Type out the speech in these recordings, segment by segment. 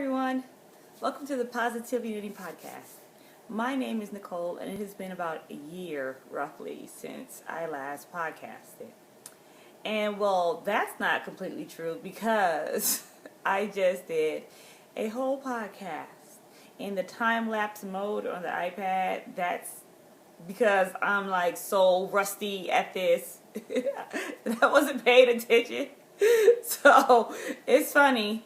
everyone. Welcome to the Positivity Knitting Podcast. My name is Nicole, and it has been about a year, roughly, since I last podcasted. And, well, that's not completely true because I just did a whole podcast in the time-lapse mode on the iPad. That's because I'm, so rusty at this that I wasn't paying attention. So, it's funny.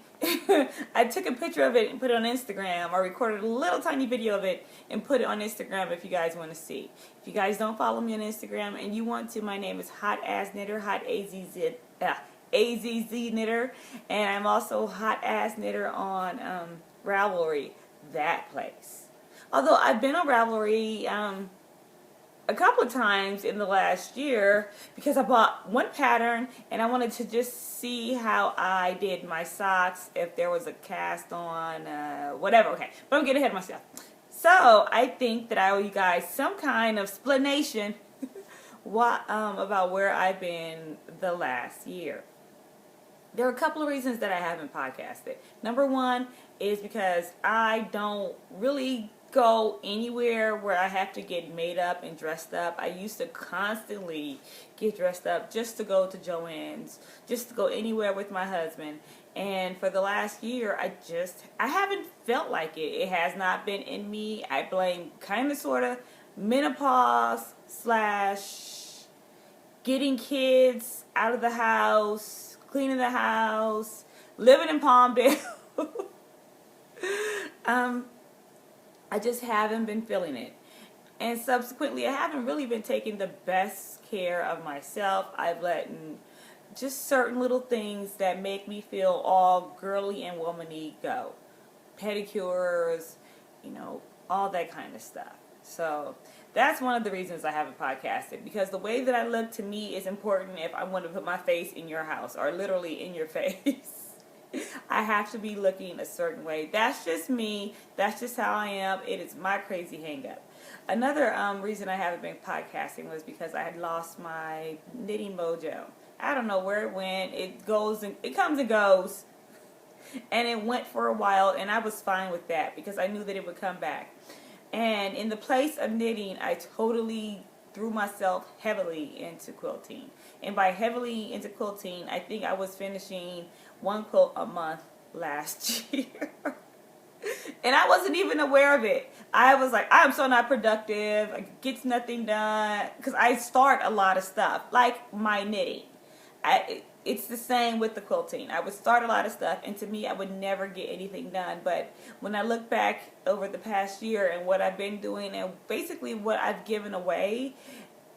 I took a picture of it and put it on Instagram, or recorded a little tiny video of it and put it on Instagram if you guys want to see. If you guys don't follow me on Instagram and you want to, my name is Hot Ass Knitter, Hot AZZ Knitter, and I'm also Hot Ass Knitter on Ravelry, that place. Although I've been on Ravelry a couple of times in the last year because I bought one pattern and I wanted to just see how I did my socks, if there was a cast on, whatever. Okay, but I'm getting ahead of myself. So I think that I owe you guys some kind of explanation about where I've been the last year. There are a couple of reasons that I haven't podcasted. Number one is because I don't really go anywhere where I have to get made up and dressed up. I used to constantly get dressed up just to go to Joann's, just to go anywhere with my husband. And for the last year, I haven't felt like it. It has not been in me. I blame kind of sort of menopause / getting kids out of the house, cleaning the house, living in Palmdale. I just haven't been feeling it. And subsequently, I haven't really been taking the best care of myself. I've let just certain little things that make me feel all girly and womany go. Pedicures, all that kind of stuff. So that's one of the reasons I haven't podcasted, because the way that I look to me is important if I want to put my face in your house, or literally in your face. I have to be looking a certain way. That's just me. That's just how I am. It is my crazy hang-up. Another reason I haven't been podcasting was because I had lost my knitting mojo. I don't know where it went. It comes and goes. And it went for a while, and I was fine with that because I knew that it would come back. And in the place of knitting, I totally threw myself heavily into quilting. And by heavily into quilting, I think I was finishing one quilt a month last year. And I wasn't even aware of it. I was like, I am so not productive. I get nothing done. Because I start a lot of stuff, like my knitting. It's the same with the quilting. I would start a lot of stuff, and to me, I would never get anything done. But when I look back over the past year and what I've been doing and basically what I've given away,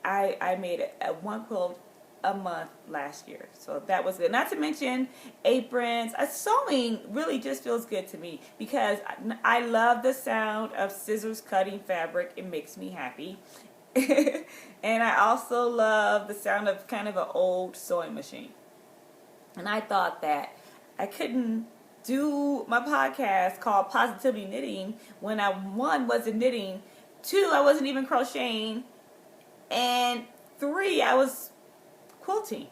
I made one quilt a month last year. So that was good. Not to mention aprons. Sewing really just feels good to me because I love the sound of scissors cutting fabric. It makes me happy. And I also love the sound of kind of an old sewing machine. And I thought that I couldn't do my podcast called Positivity Knitting when I, one, wasn't knitting, two, I wasn't even crocheting, and three, I was quilting.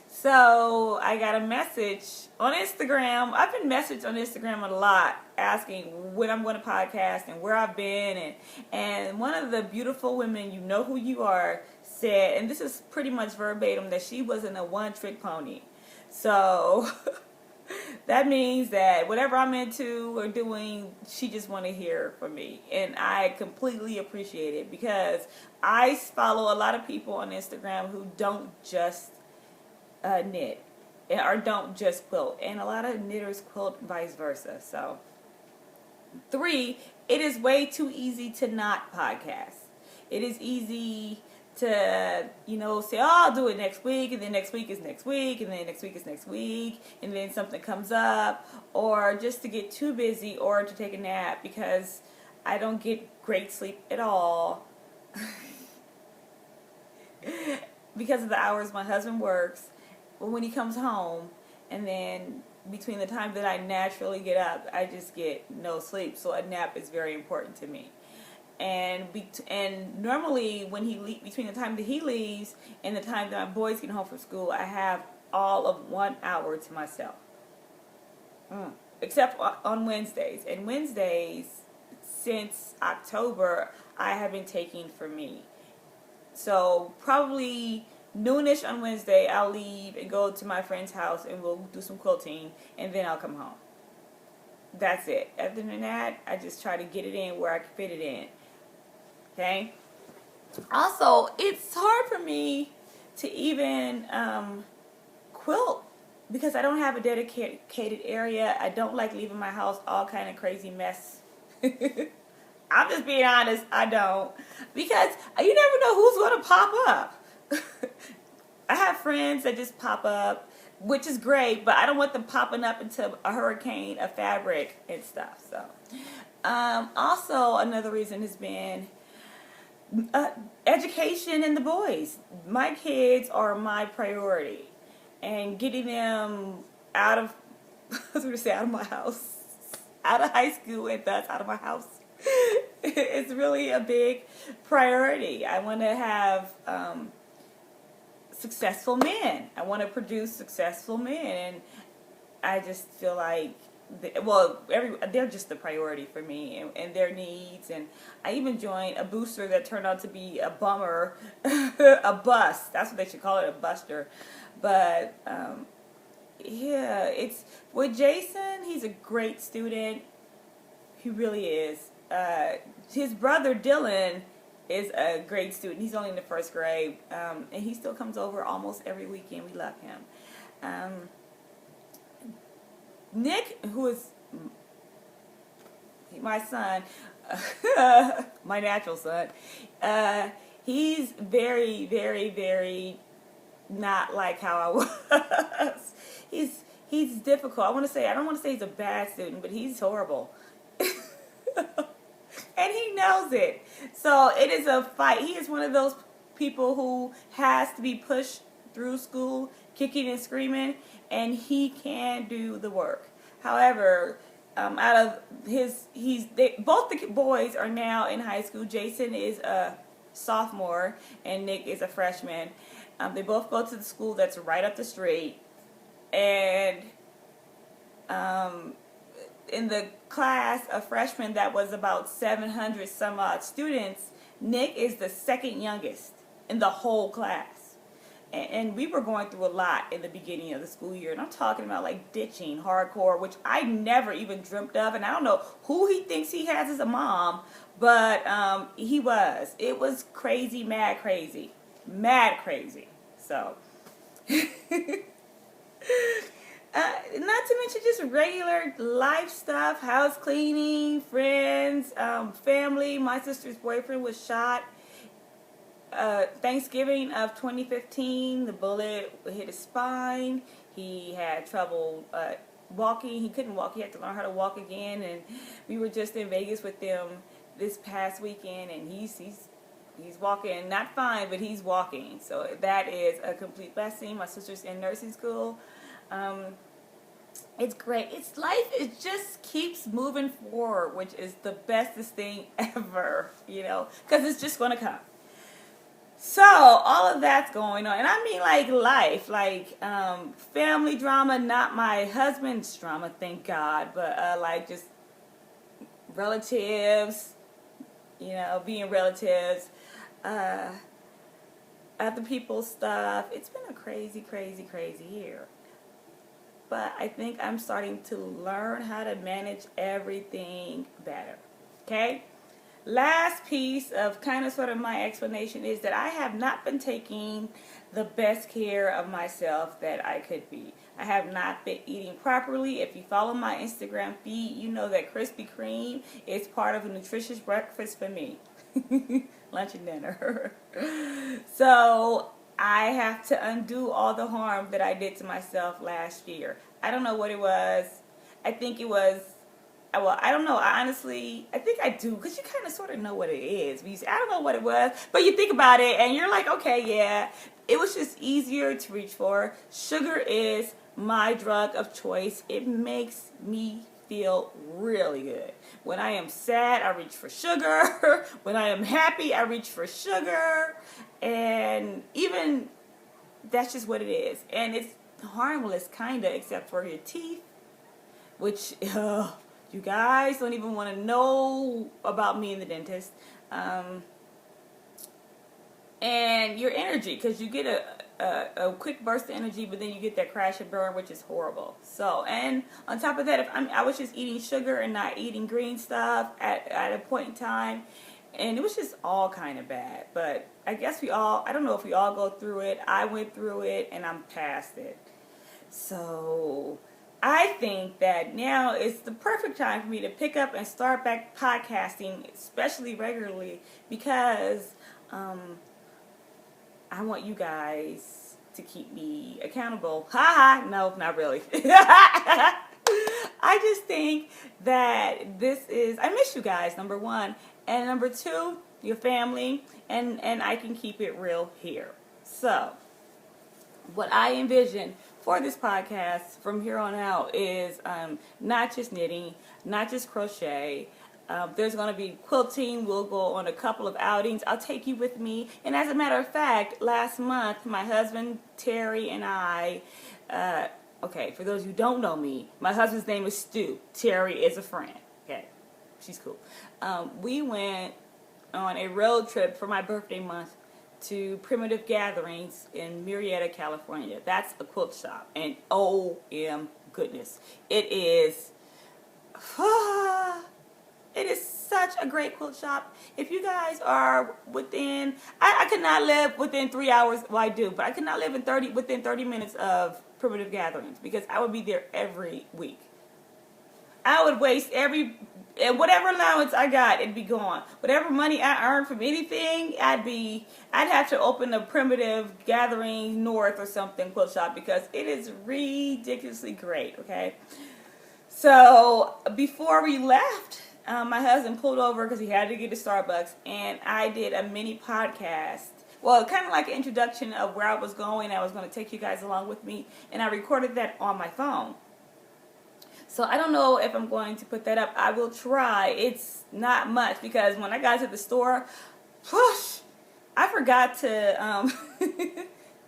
So I got a message on Instagram. I've been messaged on Instagram a lot asking when I'm going to podcast and where I've been. And one of the beautiful women, you know who you are, said, and this is pretty much verbatim, that she wasn't a one-trick pony. So that means that whatever I'm into or doing, she just want to hear from me. And I completely appreciate it because I follow a lot of people on Instagram who don't just knit or don't just quilt, and a lot of knitters quilt vice versa. So three, it is way too easy to not podcast. It is easy to, say, oh, I'll do it next week, and then next week is next week, and then next week is next week, and then something comes up, or just to get too busy, or to take a nap because I don't get great sleep at all because of the hours my husband works. When he comes home, and then between the time that I naturally get up, I just get no sleep. So a nap is very important to me. And normally when between the time that he leaves and the time that my boys get home from school, I have all of 1 hour to myself. except on Wednesdays. And Wednesdays, since October, I have been taking for me. So probably noonish on Wednesday, I'll leave and go to my friend's house and we'll do some quilting, and then I'll come home. That's it. Other than that, I just try to get it in where I can fit it in. Okay? Also, it's hard for me to even quilt because I don't have a dedicated area. I don't like leaving my house all kind of crazy mess. I'm just being honest, I don't. Because you never know who's going to pop up. I have friends that just pop up, which is great, but I don't want them popping up into a hurricane of fabric and stuff. So, also another reason has been education and the boys. My kids are my priority, and getting them out of, I was going to say out of my house, out of high school and thus out of my house. It's really a big priority. I want to have successful men. I want to produce successful men, and I just feel like, they're just the priority for me and their needs. And I even joined a booster that turned out to be a bummer, a bust. That's what they should call it, a buster. But yeah, it's with Jason. He's a great student. He really is. His brother Dylan is a great student. He's only in the first grade, and he still comes over almost every weekend. We love him. Nick, who is my son, my natural son, he's very, very, very not like how I was. He's difficult. I don't want to say he's a bad student, but he's horrible. And he knows it. So it is a fight. He is one of those people who has to be pushed through school, kicking and screaming, and he can do the work. However, out of both the boys are now in high school. Jason is a sophomore, and Nick is a freshman. They both go to the school that's right up the street, and in the class of freshmen that was about 700 some odd students, Nick is the second youngest in the whole class. And we were going through a lot in the beginning of the school year. And I'm talking about like ditching hardcore, which I never even dreamt of. And I don't know who he thinks he has as a mom, but he was. It was crazy, mad crazy. Mad crazy. So... not to mention just regular life stuff, house cleaning, friends, family. My sister's boyfriend was shot Thanksgiving of 2015. The bullet hit his spine. He had trouble walking. He couldn't walk. He had to learn how to walk again. And we were just in Vegas with them this past weekend, and he's walking, not fine, but he's walking. So that is a complete blessing. My sister's in nursing school. It's great. It's life. It just keeps moving forward, which is the bestest thing ever, because it's just going to come. So all of that's going on, and I mean like life, like family drama, not my husband's drama, thank God, but like just relatives, being relatives, other people's stuff. It's been a crazy, crazy, crazy year. But I think I'm starting to learn how to manage everything better. Okay? Last piece of kind of sort of my explanation is that I have not been taking the best care of myself that I could be. I have not been eating properly. If you follow my Instagram feed, you know that Krispy Kreme is part of a nutritious breakfast for me. Lunch and dinner. So I have to undo all the harm that I did to myself last year. I don't know what it was. I think it was, I don't know. I think I do, because you kind of sort of know what it is. I don't know what it was, but you think about it and you're like, okay, yeah. It was just easier to reach for. Sugar is my drug of choice. It makes me feel really good. When I am sad, I reach for sugar. When I am happy, I reach for sugar. And even that's just what it is. And it's harmless, kind of, except for your teeth. which you guys don't even want to know about me and the dentist. And your energy, because you get a quick burst of energy, but then you get that crash and burn, which is horrible. So, and on top of that, if I was just eating sugar and not eating green stuff at a point in time, and it was just all kind of bad. But I guess I don't know if we all go through it. I went through it, and I'm past it. So I think that now is the perfect time for me to pick up and start back podcasting, especially regularly, because I want you guys to keep me accountable. Ha ha! No, not really. I just think that I miss you guys, number one. And number two, your family. And I can keep it real here. So, what I envision for this podcast from here on out is not just knitting, not just crochet. There's going to be quilting. We'll go on a couple of outings. I'll take you with me. And as a matter of fact, last month, my husband, Terry, and I, okay, for those who don't know me, my husband's name is Stu. Terry is a friend. Okay, she's cool. We went on a road trip for my birthday month to Primitive Gatherings in Murrieta, California. That's a quilt shop. And OM goodness, it is... It is such a great quilt shop. If you guys are within, I could not live within 3 hours. Well, I do, but I could not live within 30 minutes of Primitive Gatherings because I would be there every week. I would waste whatever allowance I got, it'd be gone. Whatever money I earned from anything, I'd have to open a Primitive Gathering North or something quilt shop because it is ridiculously great. Okay, so before we left. My husband pulled over because he had to get to Starbucks, and I did a mini podcast. Well, kind of like an introduction of where I was going. I was going to take you guys along with me, and I recorded that on my phone. So I don't know if I'm going to put that up. I will try. It's not much because when I got to the store, whoosh, I forgot to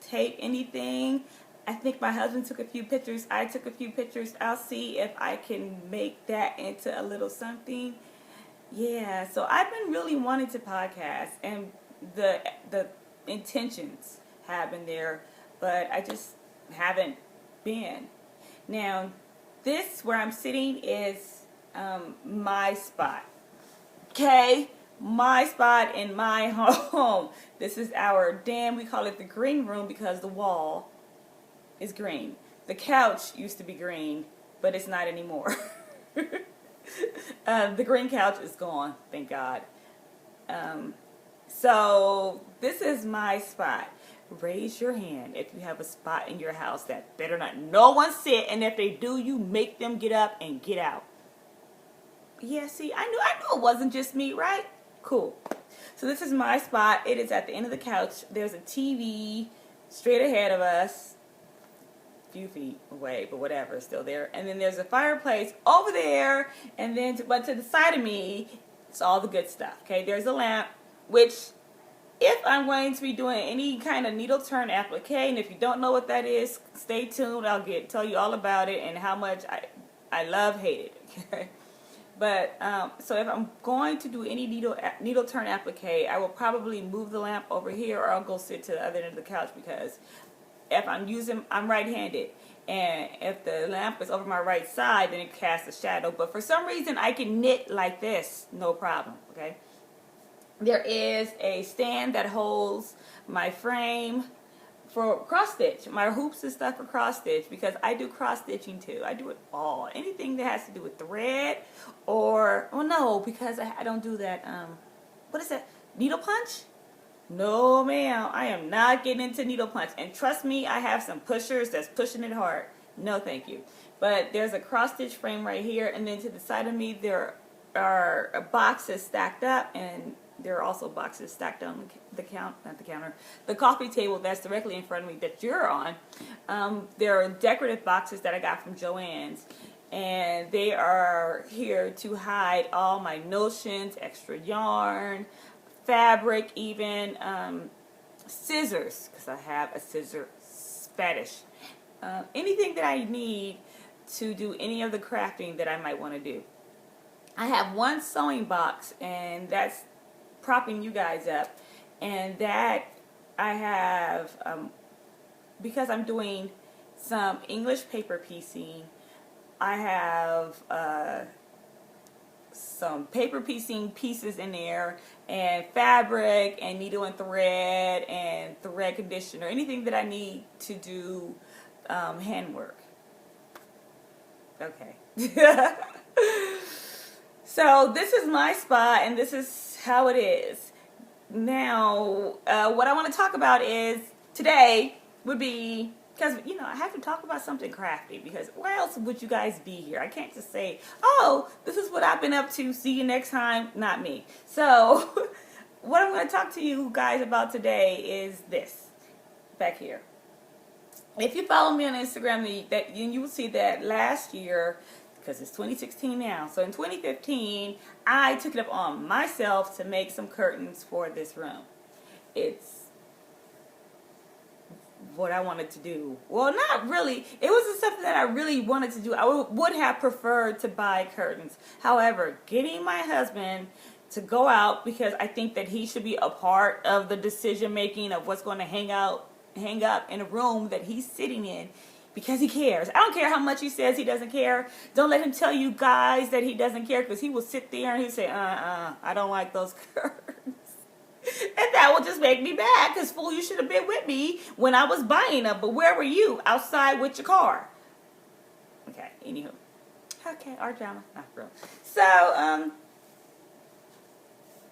tape anything. I think my husband took a few pictures. I took a few pictures. I'll see if I can make that into a little something. Yeah, so I've been really wanting to podcast, and the intentions have been there, but I just haven't been. Now, this where I'm sitting is my spot. Okay? My spot in my home. This is we call it the green room because the wall is green. The couch used to be green, but it's not anymore. The green couch is gone, thank God. So this is my spot. Raise your hand if you have a spot in your house that better not no one sit, and if they do, you make them get up and get out. Yeah, see, I knew it wasn't just me, right? Cool. So this is my spot. It is at the end of the couch. There's a TV straight ahead of us. Few feet away, but whatever, it's still there. And then there's a fireplace over there, and then to the side of me, it's all the good stuff. Okay, there's a lamp, which if I'm going to be doing any kind of needle turn applique, and if you don't know what that is, stay tuned. I'll tell you all about it and how much I hate it. Okay, but so if I'm going to do any needle turn applique, I will probably move the lamp over here, or I'll go sit to the other end of the couch because if I'm right-handed, and if the lamp is over my right side, then it casts a shadow. But for some reason, I can knit like this, no problem, okay? There is a stand that holds my frame for cross-stitch, my hoops and stuff for cross-stitch, because I do cross-stitching too. I do it all. Anything that has to do with thread because I don't do that, what is that, needle punch? No, ma'am, I am not getting into needle punch. And trust me, I have some pushers that's pushing it hard. No, thank you. But there's a cross-stitch frame right here, and then to the side of me, there are boxes stacked up, and there are also boxes stacked on the coffee table that's directly in front of me that you're on. There are decorative boxes that I got from Joann's, and they are here to hide all my notions, extra yarn, fabric, even scissors, because I have a scissor fetish. Anything that I need to do any of the crafting that I might want to do. I have one sewing box, and that's propping you guys up, and that I have because I'm doing some English paper piecing. I have some paper piecing pieces in there, and fabric and needle and thread conditioner, anything that I need to do handwork. Okay. So this is my spot, and this is how it is. Now, what I want to talk about is today would be, because, you know, I have to talk about something crafty, because where else would you guys be here? I can't just say, oh, this is what I've been up to, see you next time. Not me. So what I'm going to talk to you guys about today is this back here. If you follow me on Instagram, that you will see that last year, because it's 2016 now, so in 2015 I took it up on myself to make some curtains for this room. It's what I wanted to do. Well, not really. It wasn't something that I really wanted to do. I would have preferred to buy curtains. However, getting my husband to go out, because I think that he should be a part of the decision making of what's going to hang up in a room that he's sitting in, because he cares. I don't care how much he says he doesn't care. Don't let him tell you guys that he doesn't care, because he will sit there and he'll say, I don't like those curtains. And that will just make me mad, because, fool, you should have been with me when I was buying them. But where were you? Outside with your car. Okay, anywho. Okay, our drama. Not real. So,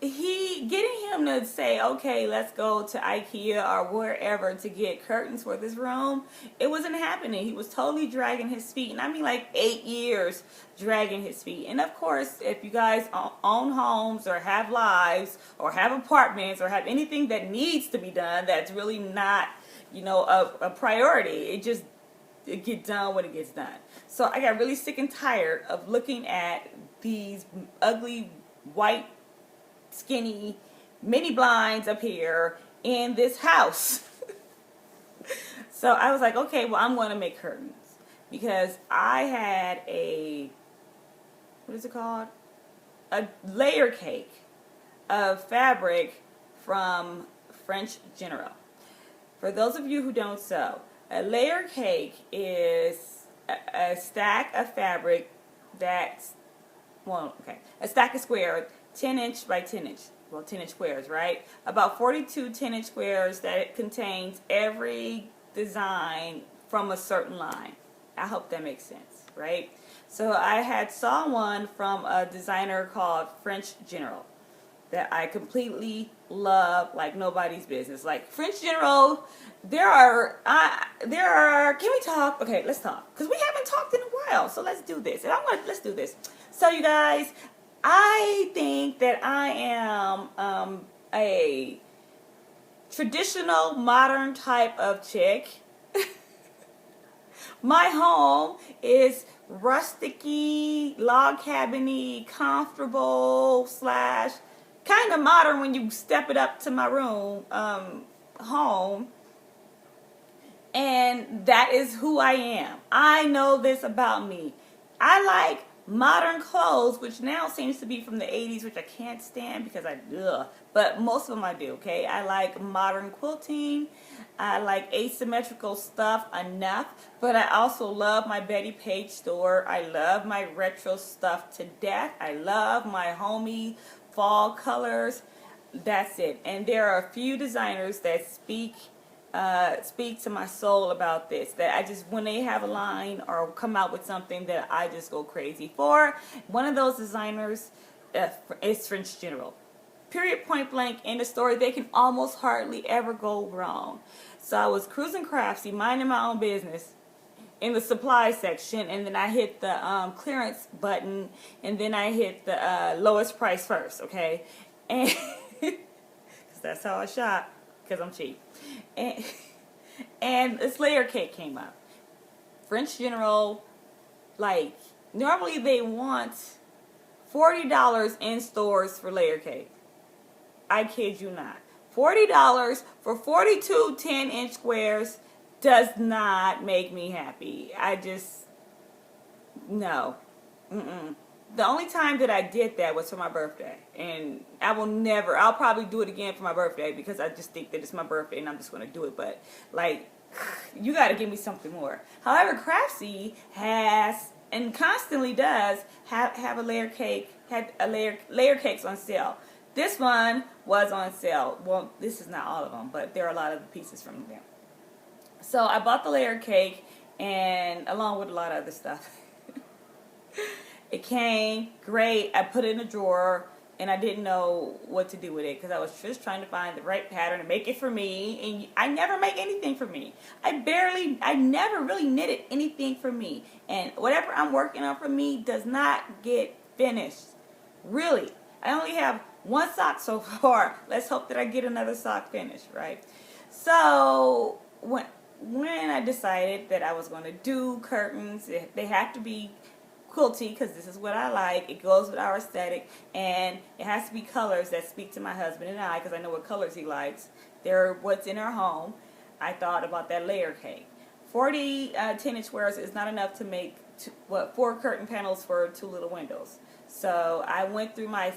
getting him to say, okay, let's go to IKEA or wherever to get curtains for this room, it wasn't happening. He was totally dragging his feet, and I mean like 8 years dragging his feet. And of course, if you guys own homes or have lives or have apartments or have anything that needs to be done that's really not, you know, a priority, it gets done when it gets done. So I got really sick and tired of looking at these ugly white skinny mini blinds up here in this house. So I was like, okay, well, I'm going to make curtains, because I had what is it called? A layer cake of fabric from French General. For those of you who don't sew, a layer cake is a stack of fabric that's, a stack of squares, 10-inch by 10-inch, 10-inch squares, right? About 42 10-inch squares that contains every design from a certain line. I hope that makes sense, right? So I saw one from a designer called French General that I completely love like nobody's business. Like French General, can we talk? Okay, let's talk, because we haven't talked in a while. So let's do this. Let's do this. So you guys, I think that I am a traditional modern type of chick. My home is rusticy, log cabiny, comfortable / kind of modern when you step it up to my room home. And that is who I am. I know this about me. I like modern clothes, which now seems to be from the 80s, which I can't stand because but most of them I do, okay? I like modern quilting. I like asymmetrical stuff enough, but I also love my Betty Page store. I love my retro stuff to death. I love my homey fall colors. That's it. And there are a few designers that speak to my soul about this, that I just, when they have a line or come out with something that I just go crazy for. One of those designers is French General. Period, point blank, in the story. They can almost hardly ever go wrong. So I was cruising craftsy, minding my own business in the supply section, and then I hit the clearance button, and then I hit the lowest price first, okay? And because that's how I shop, because I'm cheap. And this layer cake came up. French General, like, normally they want $40 in stores for layer cake. I kid you not. $40 for 42 10-inch squares does not make me happy. No. Mm-mm. The only time that I did that was for my birthday. And I'll probably do it again for my birthday because I just think that it's my birthday and I'm just going to do it. But, like, you got to give me something more. However, Craftsy has, and constantly does, have a layer cake, had a layer cakes on sale. This one was on sale. Well, this is not all of them, but there are a lot of the pieces from them. So I bought the layer cake, and along with a lot of other stuff. It came great. I put it in a drawer, and I didn't know what to do with it because I was just trying to find the right pattern to make it for me. And I never make anything for me. I never really knitted anything for me. And whatever I'm working on for me does not get finished. Really. I only have one sock so far. Let's hope that I get another sock finished, right? So when I decided that I was going to do curtains, they have to be quilty because this is what I like. It goes with our aesthetic, and it has to be colors that speak to my husband and I because I know what colors he likes. They're what's in our home. I thought about that layer cake. 40 10-inch squares is not enough to make 4 curtain panels for 2 little windows. So I went through my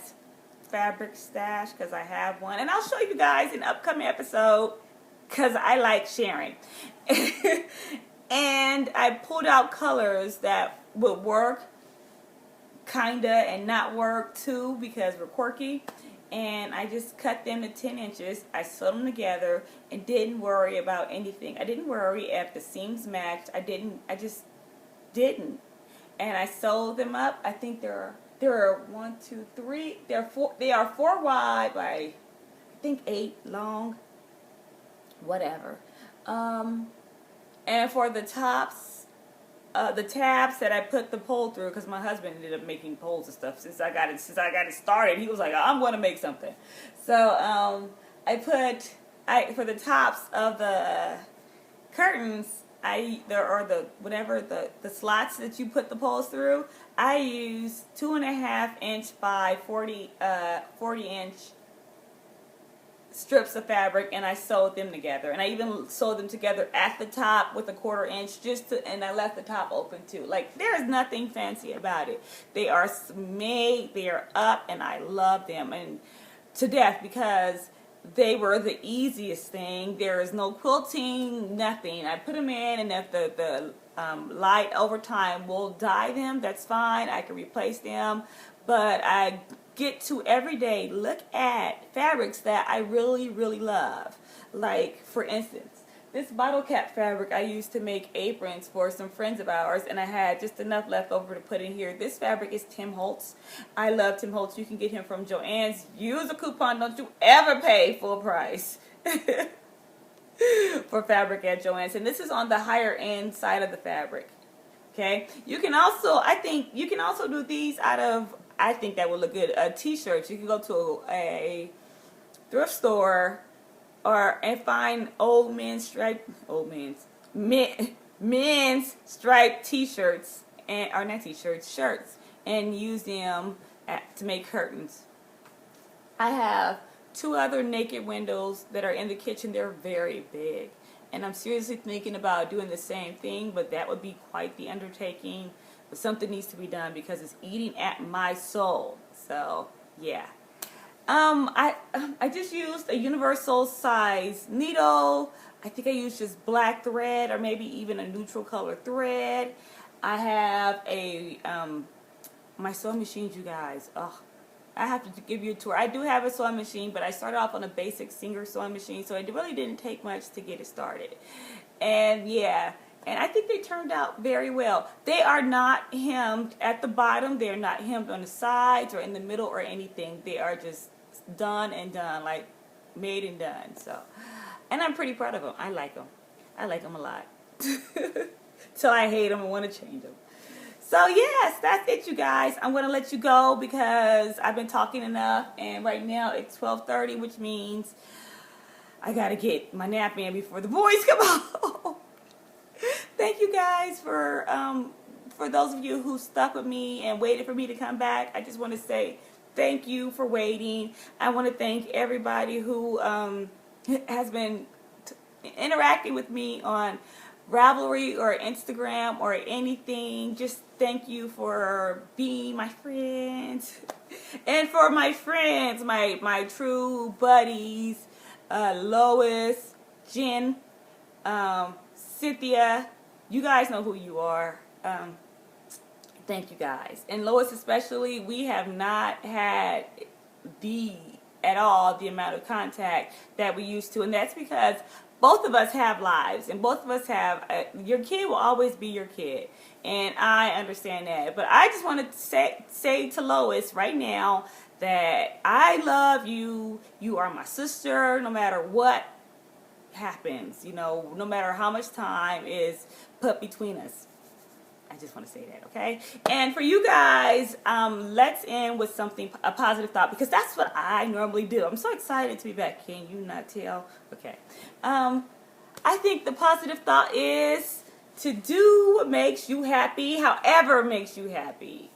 fabric stash because I have one, and I'll show you guys in an upcoming episode because I like sharing. And I pulled out colors that would work kinda and not work too because we're quirky, and I just cut them to 10 inches. I sewed them together and didn't worry about anything. I didn't worry if the seams matched. I just didn't. And I sewed them up. I think there are 1, 2, 3. They are 4 wide by I think 8 long. Whatever. And for the tops, the tabs that I put the pole through, because my husband ended up making poles and stuff since I got it started. He was like, I'm going to make something. So for the tops of the curtains, the slots that you put the poles through, I use 2.5 inch by 40 inch strips of fabric, and I sewed them together, and I even sewed them together at the top with a 1/4 inch and I left the top open too. Like, there is nothing fancy about it. They are made, they are up, and I love them and to death because they were the easiest thing. There is no quilting, nothing. I put them in, and if the light over time will dye them, that's fine. I can replace them, but I get to every day look at fabrics that I really, really love. Like, for instance, this bottle cap fabric I used to make aprons for some friends of ours, and I had just enough left over to put in here. This fabric is Tim Holtz. I love Tim Holtz. You can get him from Joann's. Use a coupon. Don't you ever pay full price for fabric at Joann's. And this is on the higher end side of the fabric. Okay? You can also, do these out of, I think that would look good, t-shirts. You can go to a thrift store and find men's striped t-shirts, shirts, and use them to make curtains. I have 2 other naked windows that are in the kitchen. They're very big, and I'm seriously thinking about doing the same thing, but that would be quite the undertaking. But something needs to be done because it's eating at my soul. So yeah. I just used a universal size needle. I think I used just black thread or maybe even a neutral color thread. I have my sewing machines, you guys. I have to give you a tour. I do have a sewing machine, but I started off on a basic Singer sewing machine, so it really didn't take much to get it started. And yeah. And I think they turned out very well. They are not hemmed at the bottom. They are not hemmed on the sides or in the middle or anything. They are just done and done, like made and done. So, and I'm pretty proud of them. I like them. I like them a lot. Till I hate them and want to change them. So yes, that's it, you guys. I'm going to let you go because I've been talking enough. And right now it's 12:30, which means I got to get my nap in before the boys come home. Thank you guys for those of you who stuck with me and waited for me to come back. I just want to say thank you for waiting. I want to thank everybody who has been interacting with me on Ravelry or Instagram or anything. Just thank you for being my friends. And for my friends, my true buddies, Lois, Jen, Cynthia, you guys know who you are. Thank you guys. And Lois especially, we have not had at all the amount of contact that we used to. And that's because both of us have lives. And both of us have, your kid will always be your kid. And I understand that. But I just want to say to Lois right now that I love you. You are my sister no matter what happens. You know, no matter how much time is put between us. I just want to say that, okay? And for you guys, let's end with a positive thought, because that's what I normally do. I'm so excited to be back. Can you not tell? Okay. I think the positive thought is to do what makes you happy, however makes you happy.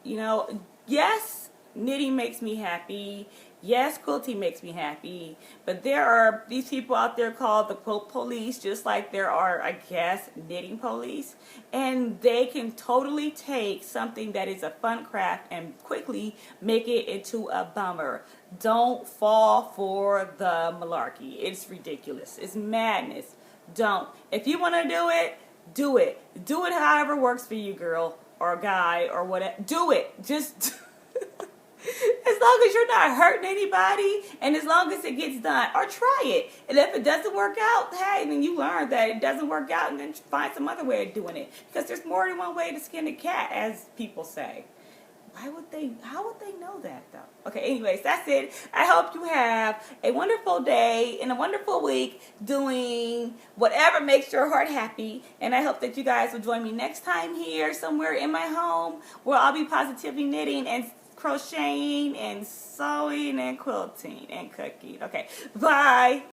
You know, yes, knitting makes me happy. Yes, quilting makes me happy, but there are these people out there called the quilt police, just like there are, I guess, knitting police, and they can totally take something that is a fun craft and quickly make it into a bummer. Don't fall for the malarkey. It's ridiculous. It's madness. Don't. If you want to do it, do it. Do it however works for you, girl or guy or whatever. Do it. Just... As long as you're not hurting anybody, and as long as it gets done, or try it. And if it doesn't work out, hey, then you learn that it doesn't work out, and then find some other way of doing it. Because there's more than one way to skin a cat, as people say. How would they know that, though? Okay, anyways, that's it. I hope you have a wonderful day and a wonderful week doing whatever makes your heart happy. And I hope that you guys will join me next time here, somewhere in my home, where I'll be positively knitting and crocheting and sewing and quilting and cooking. Okay, bye.